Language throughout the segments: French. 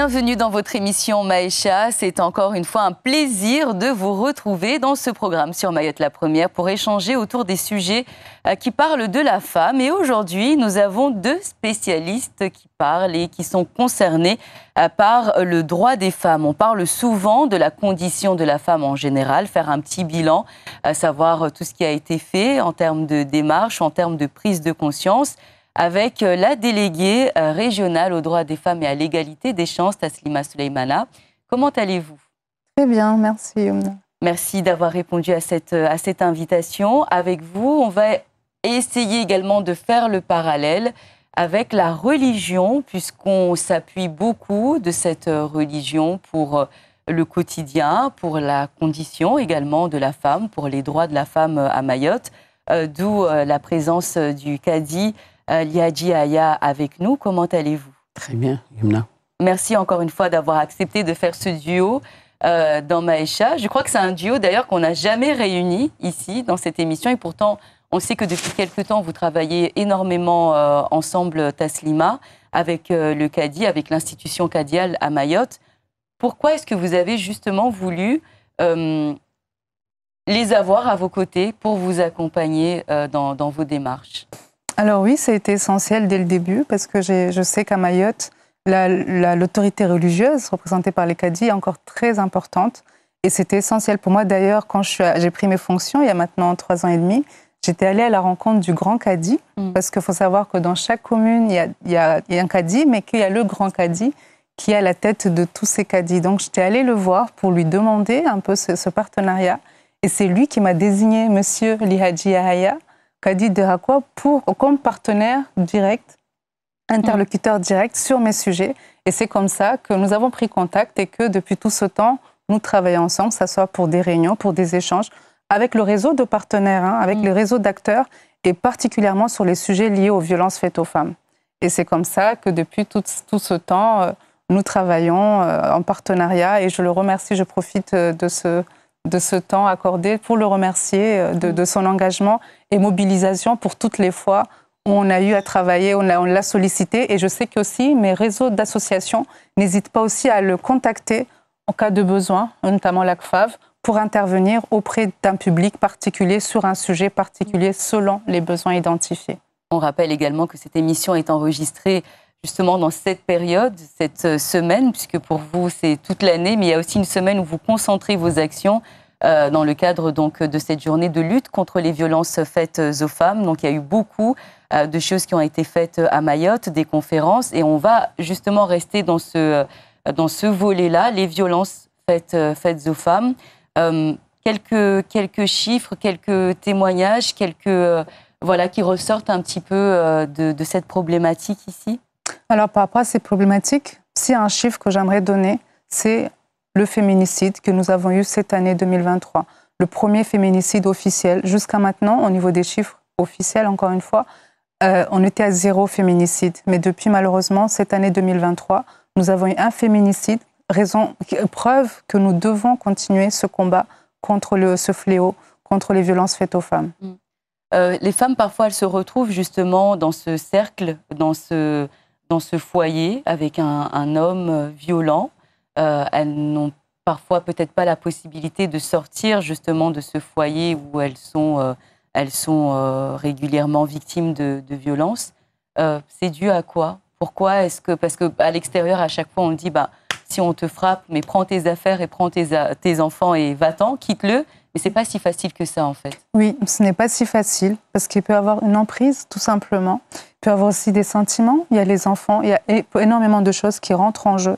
Bienvenue dans votre émission Maïcha. C'est encore une fois un plaisir de vous retrouver dans ce programme sur Mayotte la Première pour échanger autour des sujets qui parlent de la femme. Et aujourd'hui, nous avons deux spécialistes qui parlent et qui sont concernés par le droit des femmes. On parle souvent de la condition de la femme en général, faire un petit bilan, savoir tout ce qui a été fait en termes de démarches, en termes de prise de conscience, avec la déléguée régionale aux droits des femmes et à l'égalité des chances, Taslima Souleymana. Comment allez-vous? Très bien, merci Youmna. Merci d'avoir répondu à cette invitation. Avec vous, on va essayer également de faire le parallèle avec la religion, puisqu'on s'appuie beaucoup de cette religion pour le quotidien, pour la condition également de la femme, pour les droits de la femme à Mayotte, d'où la présence du Kadi Liadji Aya avec nous. Comment allez-vous? Très bien, Youmna. Merci encore une fois d'avoir accepté de faire ce duo dans Maïcha. Je crois que c'est un duo d'ailleurs qu'on n'a jamais réuni ici dans cette émission et pourtant on sait que depuis quelque temps vous travaillez énormément ensemble, Taslima, avec le Kadi, avec l'institution Kadial à Mayotte. Pourquoi est-ce que vous avez justement voulu les avoir à vos côtés pour vous accompagner dans vos démarches? Alors oui, ça a été essentiel dès le début parce que je sais qu'à Mayotte, l'autorité religieuse représentée par les cadis est encore très importante. Et c'était essentiel pour moi. D'ailleurs, quand j'ai pris mes fonctions, il y a maintenant 3 ans et demi, j'étais allée à la rencontre du grand cadi. Parce qu'il faut savoir que dans chaque commune, il y a un cadi, mais qu'il y a le grand cadi qui est à la tête de tous ces cadis. Donc j'étais allée le voir pour lui demander un peu ce partenariat. Et c'est lui qui m'a désigné Monsieur Liadji Aya, Kadi de Rakwa, comme partenaire direct, interlocuteur direct sur mes sujets. Et c'est comme ça que nous avons pris contact et que depuis tout ce temps, nous travaillons ensemble, que ce soit pour des réunions, pour des échanges, avec le réseau de partenaires, avec le réseau d'acteurs, et particulièrement sur les sujets liés aux violences faites aux femmes. Et c'est comme ça que depuis tout ce temps, nous travaillons en partenariat. Et je le remercie, je profite de ce temps accordé pour le remercier de son engagement et mobilisation pour toutes les fois où on a eu à travailler, on l'a sollicité. Et je sais qu'aussi mes réseaux d'associations n'hésitent pas aussi à le contacter en cas de besoin, notamment l'ACFAV, pour intervenir auprès d'un public particulier sur un sujet particulier selon les besoins identifiés. On rappelle également que cette émission est enregistrée justement dans cette période, cette semaine, puisque pour vous c'est toute l'année, mais il y a aussi une semaine où vous concentrez vos actions dans le cadre donc, de cette journée de lutte contre les violences faites aux femmes. Donc il y a eu beaucoup de choses qui ont été faites à Mayotte, des conférences, et on va justement rester dans ce volet-là, les violences faites aux femmes. Quelques chiffres, quelques témoignages, voilà, qui ressortent un petit peu de cette problématique ici. Alors par rapport à ces problématiques, s'il y a un chiffre que j'aimerais donner, c'est le féminicide que nous avons eu cette année 2023. Le premier féminicide officiel. Jusqu'à maintenant, au niveau des chiffres officiels, encore une fois, on était à 0 féminicide. Mais depuis, malheureusement, cette année 2023, nous avons eu un féminicide. Preuve que nous devons continuer ce combat contre ce fléau, contre les violences faites aux femmes. Les femmes, parfois, elles se retrouvent justement dans ce cercle, dans ce foyer, avec un homme violent. Elles n'ont parfois peut-être pas la possibilité de sortir justement de ce foyer où elles sont régulièrement victimes de violences. C'est dû à quoi? Pourquoi est-ce que... Parce qu'à l'extérieur, à chaque fois, on dit si on te frappe, mais prends tes affaires et prends tes enfants et va-t'en, quitte-le. Mais ce n'est pas si facile que ça, en fait. Oui, ce n'est pas si facile, parce qu'il peut y avoir une emprise, tout simplement. Il peut y avoir aussi des sentiments. Il y a les enfants, il y a énormément de choses qui rentrent en jeu.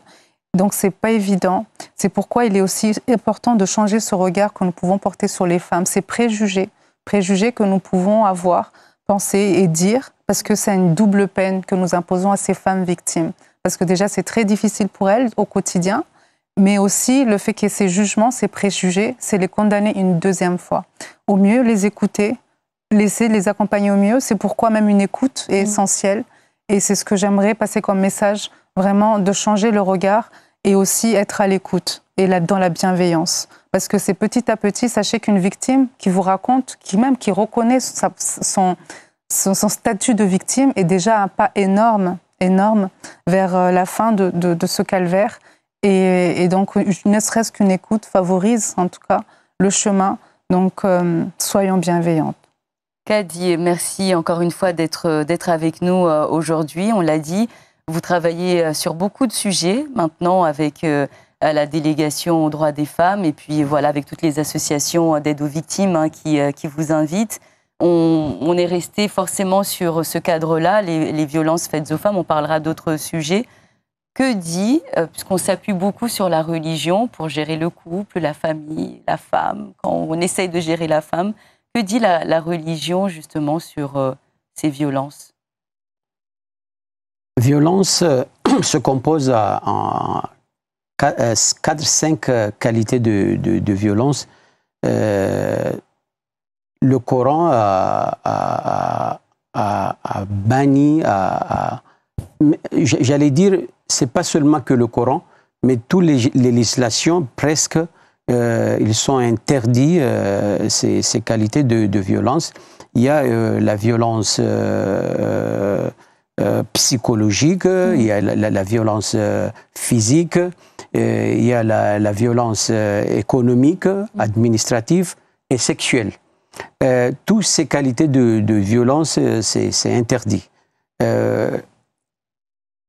Donc, ce n'est pas évident. C'est pourquoi il est aussi important de changer ce regard que nous pouvons porter sur les femmes. Ces préjugés que nous pouvons avoir, penser et dire, parce que c'est une double peine que nous imposons à ces femmes victimes. Parce que déjà, c'est très difficile pour elles au quotidien, mais aussi le fait qu'il y ait ces jugements, ces préjugés, c'est les condamner une deuxième fois. Au mieux, les écouter, laisser les accompagner au mieux. C'est pourquoi même une écoute est essentielle. Et c'est ce que j'aimerais passer comme message, vraiment de changer le regard et aussi être à l'écoute et dans la bienveillance. Parce que c'est petit à petit, sachez qu'une victime qui vous raconte, qui reconnaît son statut de victime est déjà un pas énorme énorme vers la fin de ce calvaire. Et donc, ne serait-ce qu'une écoute favorise, en tout cas, le chemin. Donc, soyons bienveillantes. Kadi, merci encore une fois d'être avec nous aujourd'hui. On l'a dit, vous travaillez sur beaucoup de sujets maintenant avec la délégation aux droits des femmes et puis voilà, avec toutes les associations d'aide aux victimes qui vous invitent. On est resté forcément sur ce cadre-là, les violences faites aux femmes. On parlera d'autres sujets. Que dit, puisqu'on s'appuie beaucoup sur la religion pour gérer le couple, la famille, la femme, quand on essaye de gérer la femme, que dit la religion justement sur ces violences? Violence se compose en 4-5 qualités de violence. Le Coran a banni, j'allais dire, c'est pas seulement que le Coran, mais toutes les législations presque, ils sont interdits ces qualités de violence. Il y a la violence psychologique, il y a la violence physique, il y a la violence économique, administrative et sexuelle. Toutes ces qualités de violence, c'est interdit.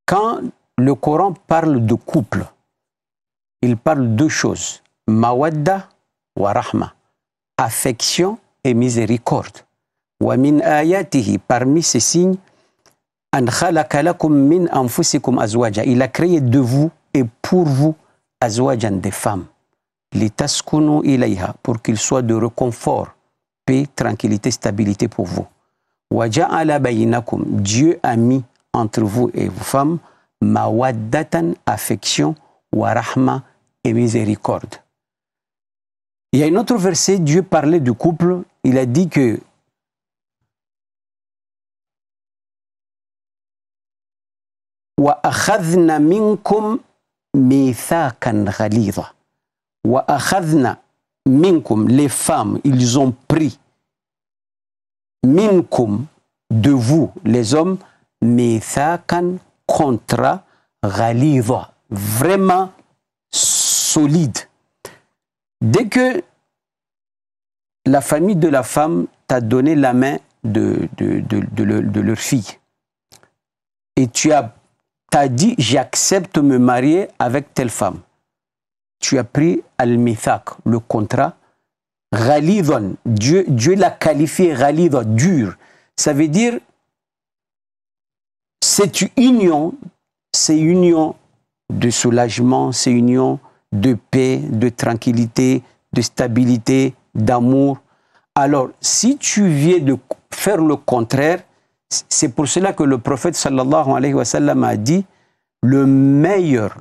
Quand le Coran parle de couple, il parle de deux choses, mawadda wa rahma, affection et miséricorde. Wa min ayatihi, parmi ces signes, an khalaqa lakum min anfusikum azwaja, il a créé de vous et pour vous azwajan, des femmes, litaskunu ilayha, pour qu'il soit de réconfort, paix, tranquillité, stabilité pour vous. Wa ja'ala baynakum, Dieu a mis entre vous et vos femmes mawaddatan, affection, wa rahma, et miséricorde. Il y a un autre verset, Dieu parlait du couple, il a dit que wa akhadna minkum mithaqan ghalidha. Wa akhadna minkum, les femmes, ils ont pris minkum, de vous, les hommes, mithaqan, contrat ghalidha, vraiment solide. Dès que la famille de la femme t'a donné la main de leur fille et tu as dit j'accepte de me marier avec telle femme, tu as pris al-mithaq, le contrat ghalidhan, Dieu l'a qualifié ghalidhan, dur. Ça veut dire cette union, c'est union de soulagement, c'est union de paix, de tranquillité, de stabilité, d'amour. Alors, si tu viens de faire le contraire, c'est pour cela que le prophète sallallahu alayhi wa sallam a dit le meilleur,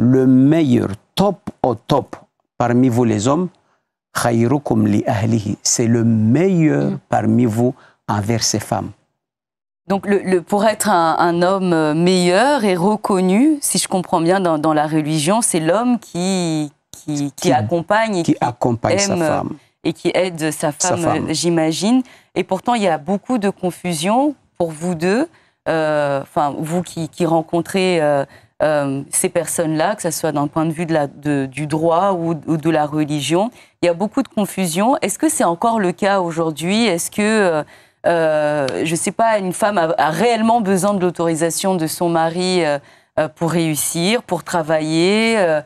top au top parmi vous les hommes, khayrukum li ahlihi, c'est le meilleur parmi vous envers ses femmes. Donc, pour être un homme meilleur et reconnu, si je comprends bien, dans la religion, c'est l'homme qui accompagne, et accompagne aime sa femme. Et qui aide sa femme. J'imagine. Et pourtant, il y a beaucoup de confusion pour vous deux, vous qui rencontrez ces personnes-là, que ce soit d'un point de vue du droit ou de la religion. Il y a beaucoup de confusion. Est-ce que c'est encore le cas aujourd'hui? Est-ce que... je ne sais pas, une femme a réellement besoin de l'autorisation de son mari pour réussir, pour travailler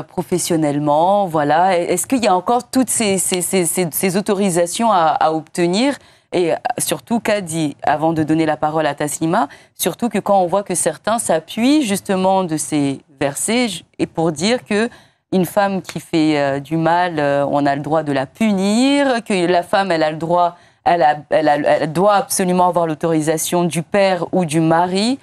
professionnellement, voilà. Est-ce qu'il y a encore toutes ces autorisations à obtenir? Et surtout, Kadi, avant de donner la parole à Taslima, surtout que quand on voit que certains s'appuient justement de ces versets et pour dire que une femme qui fait du mal, on a le droit de la punir, que la femme, elle a le droit... Elle doit absolument avoir l'autorisation du père ou du mari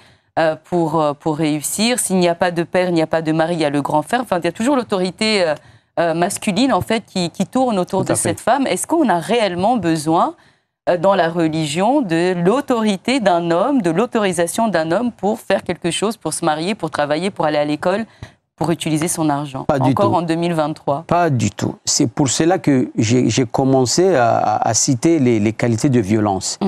pour réussir. S'il n'y a pas de père, il n'y a pas de mari, il y a le grand frère. Enfin, il y a toujours l'autorité masculine, en fait, qui tourne autour de cette femme. Est-ce qu'on a réellement besoin, dans la religion, de l'autorité d'un homme, de l'autorisation d'un homme pour faire quelque chose, pour se marier, pour travailler, pour aller à l'école, pour utiliser son argent, encore en 2023? Pas du tout. C'est pour cela que j'ai commencé à citer les qualités de violence.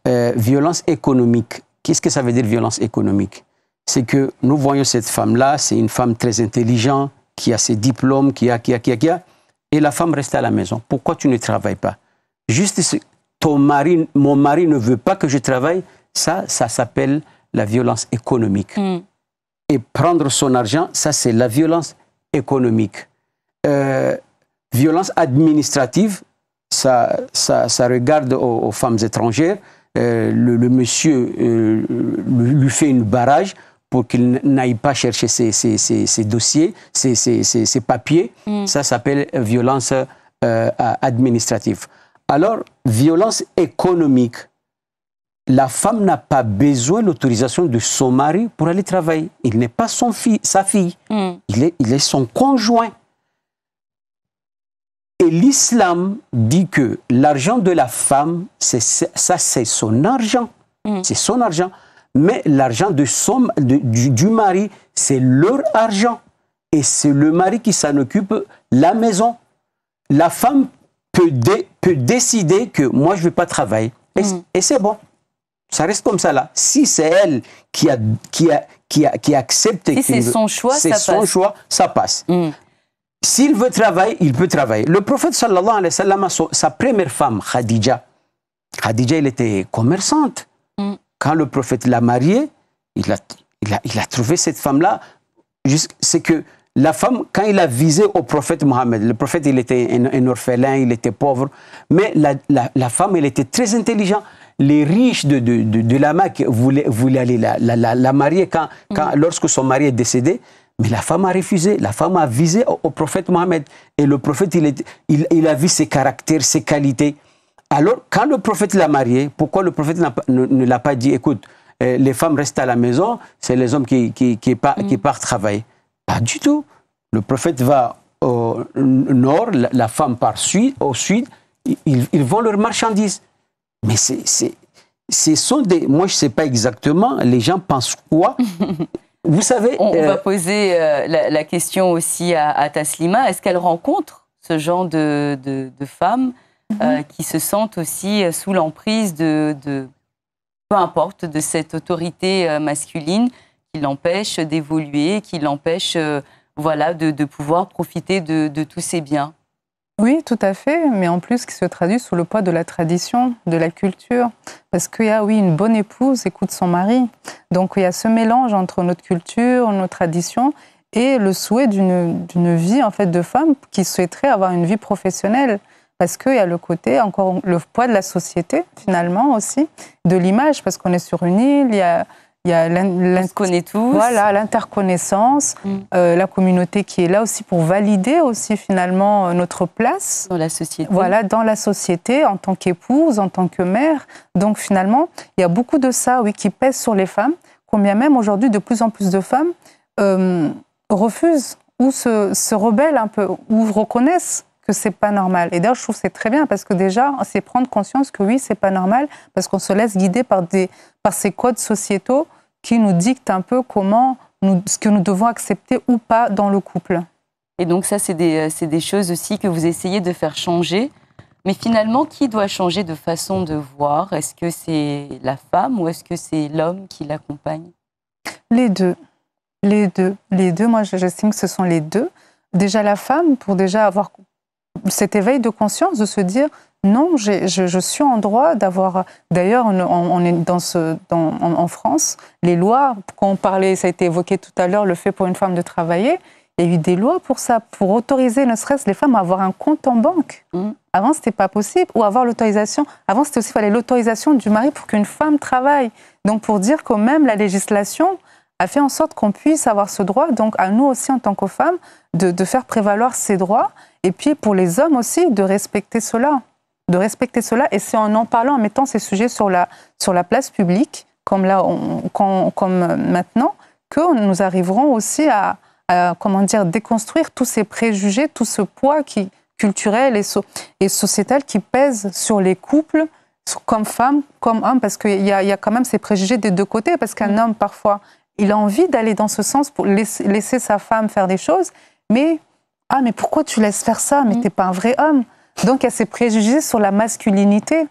Violence économique. Qu'est-ce que ça veut dire, violence économique? c'est que nous voyons cette femme-là, c'est une femme très intelligente, qui a ses diplômes, qui a, et la femme reste à la maison. Pourquoi tu ne travailles pas? Juste, mon mari ne veut pas que je travaille, ça s'appelle la violence économique. Et prendre son argent, ça c'est la violence économique. Violence administrative, ça regarde aux femmes étrangères. Le monsieur lui fait une barrage pour qu'il n'aille pas chercher ses dossiers, ses papiers. Ça s'appelle violence administrative. Alors, violence économique. La femme n'a pas besoin de l'autorisation de son mari pour aller travailler. Il n'est pas sa fille. Il est son conjoint. Et l'islam dit que l'argent de la femme, c'est son argent. C'est son argent. Mais l'argent du mari, c'est leur argent. Et c'est le mari qui s'en occupe, la maison. La femme peut décider que moi, je ne vais pas travailler. Et c'est bon. Ça reste comme ça là. Si c'est elle qui accepte... Si c'est son choix, ça passe. C'est son choix, ça passe. S'il veut travailler, il peut travailler. Le prophète sallallahu alayhi wa sallam, sa première femme, Khadija, elle était commerçante. Quand le prophète l'a mariée, il a trouvé cette femme-là. C'est que la femme, quand il a visé au prophète Mohammed, le prophète, il était un orphelin, il était pauvre, mais la femme, elle était très intelligente. Les riches de la Mecque voulaient aller la marier lorsque son mari est décédé. Mais la femme a refusé. La femme a visé au prophète Mohammed. Et le prophète, il a vu ses caractères, ses qualités. Alors, quand le prophète l'a mariée, pourquoi le prophète ne l'a pas dit, écoute, les femmes restent à la maison, c'est les hommes qui partent travailler? Pas du tout. Le prophète va au nord, la femme part au sud, ils vont leurs marchandises. Mais ce sont des... Moi, je ne sais pas exactement, les gens pensent quoi? Vous savez... On va poser la question aussi à Taslima. Est-ce qu'elle rencontre ce genre de femmes qui se sentent aussi sous l'emprise peu importe, de cette autorité masculine qui l'empêche d'évoluer, qui l'empêche de pouvoir profiter de tous ses biens? Oui, tout à fait, mais en plus qui se traduit sous le poids de la tradition, de la culture. Parce qu'il y a, oui, une bonne épouse écoute son mari. Donc il y a ce mélange entre notre culture, nos traditions et le souhait d'une vie en fait de femme qui souhaiterait avoir une vie professionnelle. Parce qu'il y a le côté, encore le poids de la société finalement aussi, de l'image, parce qu'on est sur une île, il y a on se connaît tous. Voilà, l'interconnaissance, la communauté qui est là aussi pour valider aussi finalement notre place. Dans la société. Voilà, dans la société, en tant qu'épouse, en tant que mère. Donc finalement, il y a beaucoup de ça, oui, qui pèse sur les femmes. Combien même aujourd'hui, de plus en plus de femmes refusent ou se rebellent un peu, ou reconnaissent que c'est pas normal. Et d'ailleurs, je trouve que c'est très bien parce que déjà, c'est prendre conscience que oui, c'est pas normal parce qu'on se laisse guider par ces codes sociétaux qui nous dictent un peu ce que nous devons accepter ou pas dans le couple. Et donc ça, c'est des choses aussi que vous essayez de faire changer. Mais finalement, qui doit changer de façon de voir? Est-ce que c'est la femme ou est-ce que c'est l'homme qui l'accompagne? Les deux. Moi, j'estime que ce sont les deux. Déjà la femme, pour déjà avoir cet éveil de conscience, de se dire non, je suis en droit d'avoir... D'ailleurs, on est en France, les lois, quand on parlait, ça a été évoqué tout à l'heure, le fait pour une femme de travailler, il y a eu des lois pour ça, pour autoriser ne serait-ce les femmes à avoir un compte en banque. Avant, ce n'était pas possible, ou avoir l'autorisation. Avant, c'était aussi, il fallait l'autorisation du mari pour qu'une femme travaille. Donc, pour dire que même la législation a fait en sorte qu'on puisse avoir ce droit, donc à nous aussi en tant que femmes, de faire prévaloir ces droits, et puis pour les hommes aussi, de respecter cela. Et c'est en parlant, en mettant ces sujets sur la place publique, comme maintenant, que nous arriverons aussi à déconstruire tous ces préjugés, tout ce poids culturel et sociétal qui pèse sur les couples, comme femmes, comme hommes, parce qu'il y a quand même ces préjugés des deux côtés, parce qu'un homme, parfois, il a envie d'aller dans ce sens pour laisser sa femme faire des choses, mais pourquoi tu laisses faire ça? Mais t'es pas un vrai homme. Donc, il y a ces préjugés sur la masculinité,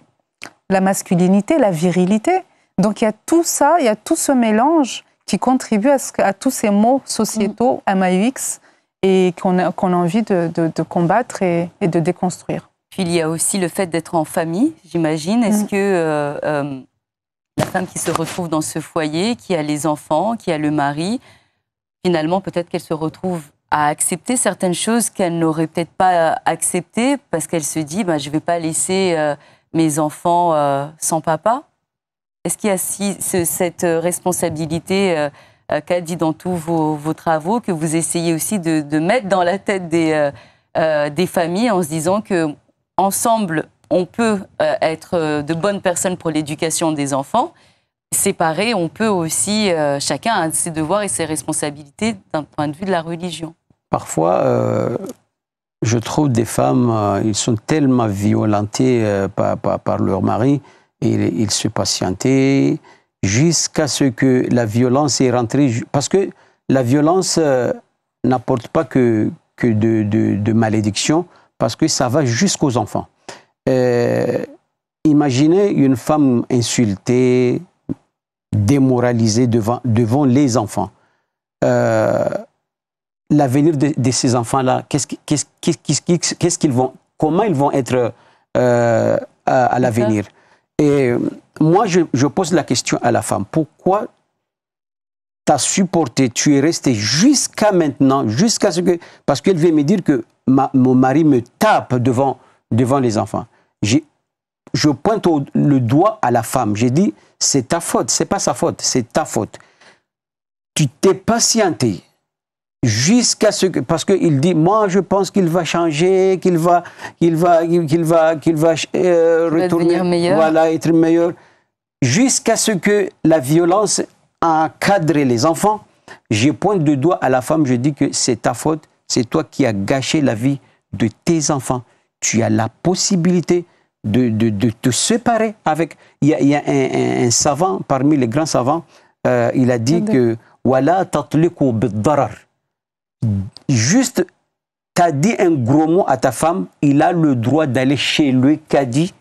la virilité. Donc, il y a tout ça, il y a tout ce mélange qui contribuent à tous ces maux sociétaux, MAUX, et qu'on a envie de combattre et de déconstruire. Puis il y a aussi le fait d'être en famille, j'imagine. Est-ce que la femme qui se retrouve dans ce foyer, qui a les enfants, qui a le mari, finalement, peut-être qu'elle se retrouve à accepter certaines choses qu'elle n'aurait peut-être pas acceptées parce qu'elle se dit je ne vais pas laisser mes enfants sans papa? Est-ce qu'il y a cette responsabilité qu'a dit dans tous vos travaux, que vous essayez aussi de mettre dans la tête des familles en se disant qu'ensemble, on peut être de bonnes personnes pour l'éducation des enfants. Séparés, on peut aussi, chacun a ses devoirs et ses responsabilités d'un point de vue de la religion. Parfois, je trouve des femmes, ils sont tellement violentés par leur mari, et ils se patientaient jusqu'à ce que la violence est rentrée. Parce que la violence n'apporte pas que de malédiction, parce que ça va jusqu'aux enfants. Imaginez une femme insultée, démoralisée devant les enfants. L'avenir de ces enfants-là, comment ils vont être à l'avenir? Et moi, je pose la question à la femme. Pourquoi tu as supporté, tu es resté jusqu'à maintenant, jusqu'à ce que... Parce qu'elle vient me dire que mon mari me tape devant les enfants. Je pointe le doigt à la femme. J'ai dit, c'est ta faute, c'est pas sa faute, c'est ta faute. Tu t'es patienté jusqu'à ce que... Parce qu'il dit, moi, je pense qu'il va changer, qu'il va retourner, meilleur. Voilà, être meilleur. Jusqu'à ce que la violence a cadré les enfants, je pointe le doigt à la femme, je dis que c'est ta faute, c'est toi qui as gâché la vie de tes enfants. Tu as la possibilité de te séparer avec... Il y a un savant, parmi les grands savants, il a dit que Wala tatliqu bid-darar. Juste, tu as dit un gros mot à ta femme, il a le droit d'aller chez le cadi,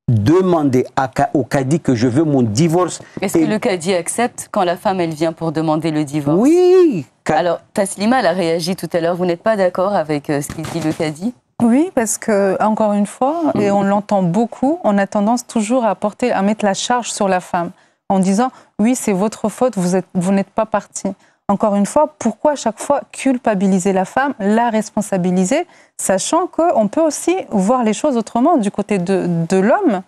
demander au cadi que je veux mon divorce. Est-ce que le cadi accepte quand la femme, elle vient pour demander le divorce? Oui. Alors, Taslima, elle a réagi tout à l'heure. Vous n'êtes pas d'accord avec ce qu'il dit le cadi? Oui, parce que, encore une fois, et on l'entend beaucoup, on a tendance toujours à mettre la charge sur la femme, en disant, oui, c'est votre faute, vous n'êtes pas parti. Encore une fois, pourquoi à chaque fois culpabiliser la femme, la responsabiliser, sachant qu'on peut aussi voir les choses autrement du côté de l'homme,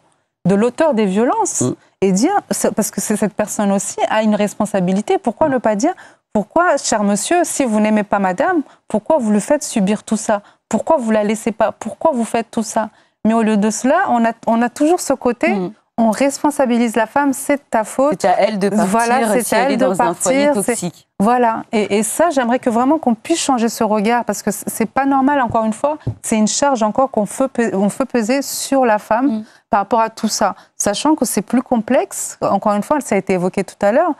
de l'auteur des violences, et dire, parce que cette personne aussi a une responsabilité, pourquoi ne pas dire, pourquoi, cher monsieur, si vous n'aimez pas madame, pourquoi vous lui faites subir tout ça? Pourquoi vous la laissez pas? Pourquoi vous faites tout ça? Mais au lieu de cela, on a toujours ce côté... On responsabilise la femme, c'est ta faute. C'est à elle de partir, voilà, si elle est dans un foyer toxique. Voilà, et ça, j'aimerais que vraiment qu'on puisse changer ce regard, parce que c'est pas normal, encore une fois, c'est une charge encore qu'on fait peser sur la femme par rapport à tout ça. Sachant que c'est plus complexe, encore une fois, ça a été évoqué tout à l'heure,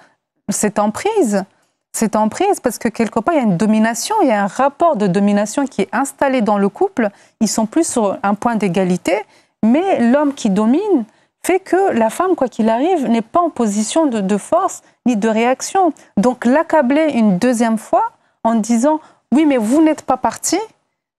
c'est emprise. C'est emprise parce que quelque part, il y a une domination, il y a un rapport de domination qui est installé dans le couple. Ils sont plus sur un point d'égalité, mais l'homme qui domine fait que la femme, quoi qu'il arrive, n'est pas en position de force ni de réaction. Donc l'accabler une deuxième fois en disant « oui, mais vous n'êtes pas parti »,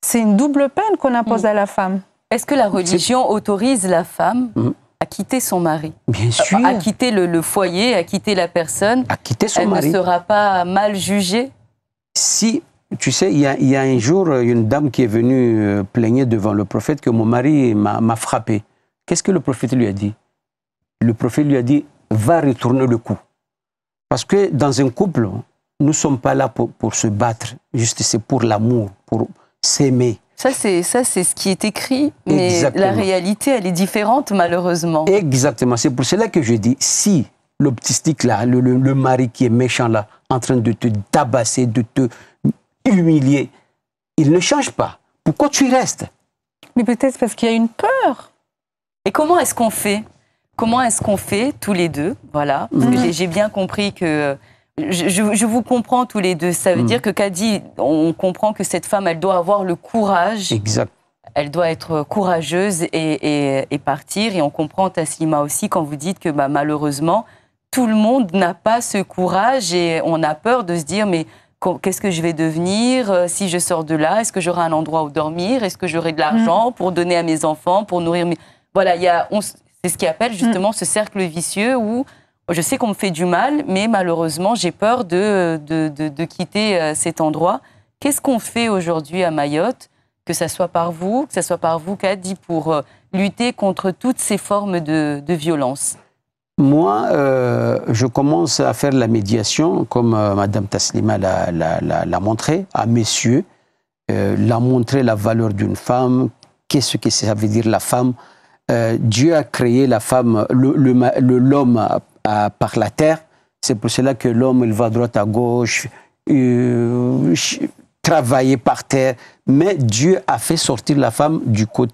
c'est une double peine qu'on impose à la femme. Est-ce que la religion autorise la femme à quitter son mari? Bien sûr. À quitter le foyer, à quitter la personne? À quitter son mari. Elle ne sera pas mal jugée? Si, tu sais, il y a un jour, une dame qui est venue plaigner devant le prophète que mon mari m'a frappé. Qu'est-ce que le prophète lui a dit? Le prophète lui a dit, va retourner le coup. Parce que dans un couple, nous ne sommes pas là pour se battre, juste c'est pour l'amour, pour s'aimer. Ça, c'est ce qui est écrit, mais Exactement. La réalité, elle est différente, malheureusement. Exactement, c'est pour cela que je dis, si l'optistique là, le mari qui est méchant là, en train de te tabasser, de te humilier, il ne change pas. Pourquoi tu y restes? Mais peut-être parce qu'il y a une peur. Et comment est-ce qu'on fait? Comment est-ce qu'on fait tous les deux? Voilà, parce que j'ai bien compris que... Je vous comprends tous les deux. Ça veut dire que Kadi, on comprend que cette femme, elle doit avoir le courage. Exact. Elle doit être courageuse et partir. Et on comprend, Taslima aussi, quand vous dites que malheureusement, tout le monde n'a pas ce courage et on a peur de se dire mais qu'est-ce que je vais devenir si je sors de là? Est-ce que j'aurai un endroit où dormir? Est-ce que j'aurai de l'argent pour donner à mes enfants, pour nourrir mes... Voilà, c'est ce qui appelle justement ce cercle vicieux où je sais qu'on me fait du mal, mais malheureusement, j'ai peur de quitter cet endroit. Qu'est-ce qu'on fait aujourd'hui à Mayotte, que ce soit par vous, Kadi, pour lutter contre toutes ces formes de violence? Moi, je commence à faire la médiation, comme Madame Taslima l'a montré, à messieurs, l'a montré la valeur d'une femme, qu'est-ce que ça veut dire la femme. Dieu a créé la femme, l'homme par la terre. C'est pour cela que l'homme, il va à droite, à gauche, travailler par terre. Mais Dieu a fait sortir la femme du code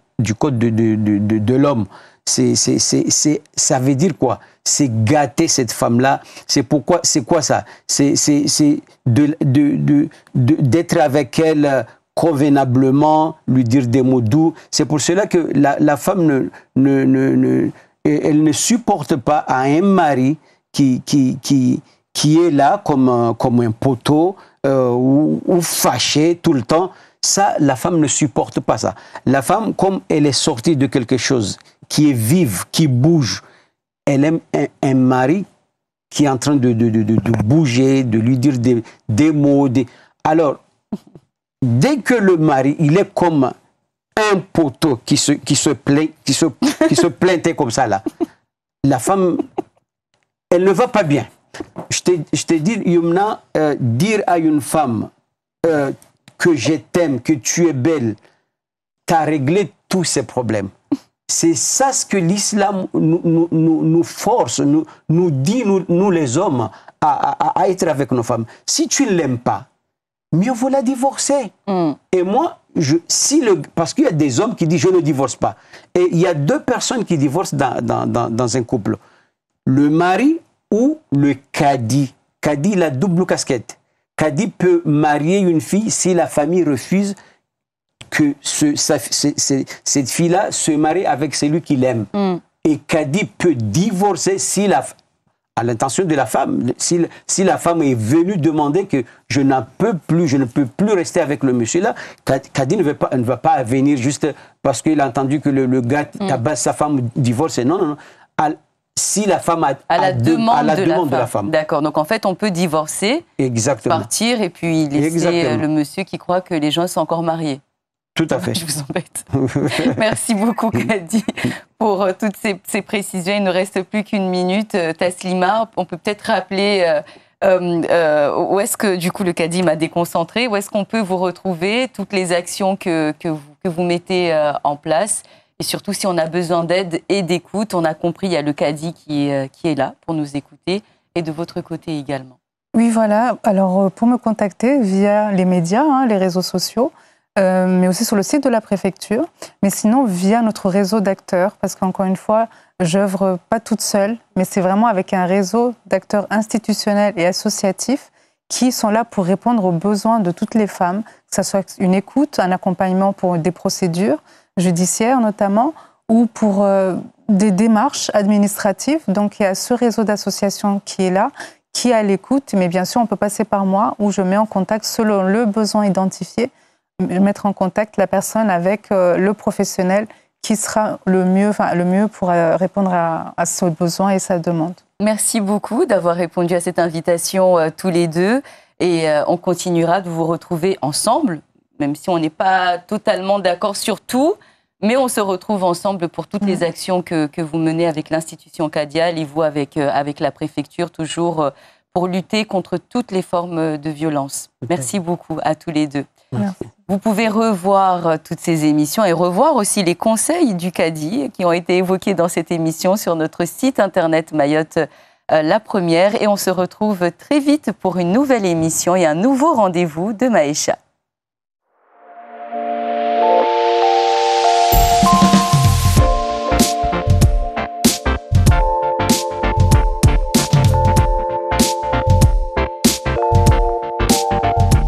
de l'homme. Ça veut dire quoi? C'est gâter cette femme-là. C'est pourquoi, c'est quoi ça? C'est d'être avec elle convenablement, lui dire des mots doux. C'est pour cela que la femme elle ne supporte pas un mari qui est là comme un poteau ou fâché tout le temps. Ça, la femme ne supporte pas ça. La femme, comme elle est sortie de quelque chose qui est vive, qui bouge, elle aime un mari qui est en train de bouger, de lui dire des mots. Alors, dès que le mari, il est comme un poteau qui se plaintait comme ça, là, la femme, elle ne va pas bien. Je te dis, Yumna, dire à une femme que je t'aime, que tu es belle, t'as réglé tous ces problèmes. C'est ça ce que l'islam nous force, nous dit, nous les hommes, à être avec nos femmes. Si tu ne l'aimes pas, mieux vaut la divorcer. Et moi, parce qu'il y a des hommes qui disent « je ne divorce pas ». Et il y a deux personnes qui divorcent dans un couple. Le mari ou le cadi. Cadi, la double casquette. Cadi peut marier une fille si la famille refuse que cette fille-là se marie avec celui qu'il aime. Et Cadi peut divorcer à l'intention de la femme. Si la femme est venue demander que je ne peux plus rester avec le monsieur-là, Cadi ne va pas venir juste parce qu'il a entendu que le gars tabasse sa femme, divorce. Non. Si la femme à la demande de la femme. D'accord, donc en fait on peut divorcer, partir et puis laisser le monsieur qui croit que les gens sont encore mariés. Tout à fait. Je vous embête. Merci beaucoup, Kadi, pour toutes ces précisions. Il ne reste plus qu'une minute. Taslima, on peut peut-être rappeler où est-ce que, du coup, le Kadi m'a déconcentré, où est-ce qu'on peut vous retrouver, toutes les actions que vous mettez en place, et surtout si on a besoin d'aide et d'écoute. On a compris, il y a le Kadi qui est là pour nous écouter, et de votre côté également. Oui, voilà. Alors, pour me contacter via les médias, les réseaux sociaux, mais aussi sur le site de la préfecture, mais sinon via notre réseau d'acteurs, parce qu'encore une fois, j'œuvre pas toute seule, mais c'est vraiment avec un réseau d'acteurs institutionnels et associatifs qui sont là pour répondre aux besoins de toutes les femmes, que ce soit une écoute, un accompagnement pour des procédures judiciaires notamment, ou pour des démarches administratives. Donc il y a ce réseau d'associations qui est là, qui est à l'écoute, mais bien sûr on peut passer par moi, où je mets en contact selon le besoin identifié, mettre en contact la personne avec le professionnel qui sera le mieux pour répondre à ce besoin et sa demande. Merci beaucoup d'avoir répondu à cette invitation tous les deux. Et on continuera de vous retrouver ensemble, même si on n'est pas totalement d'accord sur tout. Mais on se retrouve ensemble pour toutes les actions que vous menez avec l'institution Cadial et vous avec la préfecture, toujours pour lutter contre toutes les formes de violence. Merci beaucoup à tous les deux. Merci. Vous pouvez revoir toutes ces émissions et revoir aussi les conseils du Kadi qui ont été évoqués dans cette émission sur notre site internet Mayotte La Première. Et on se retrouve très vite pour une nouvelle émission et un nouveau rendez-vous de Maïcha.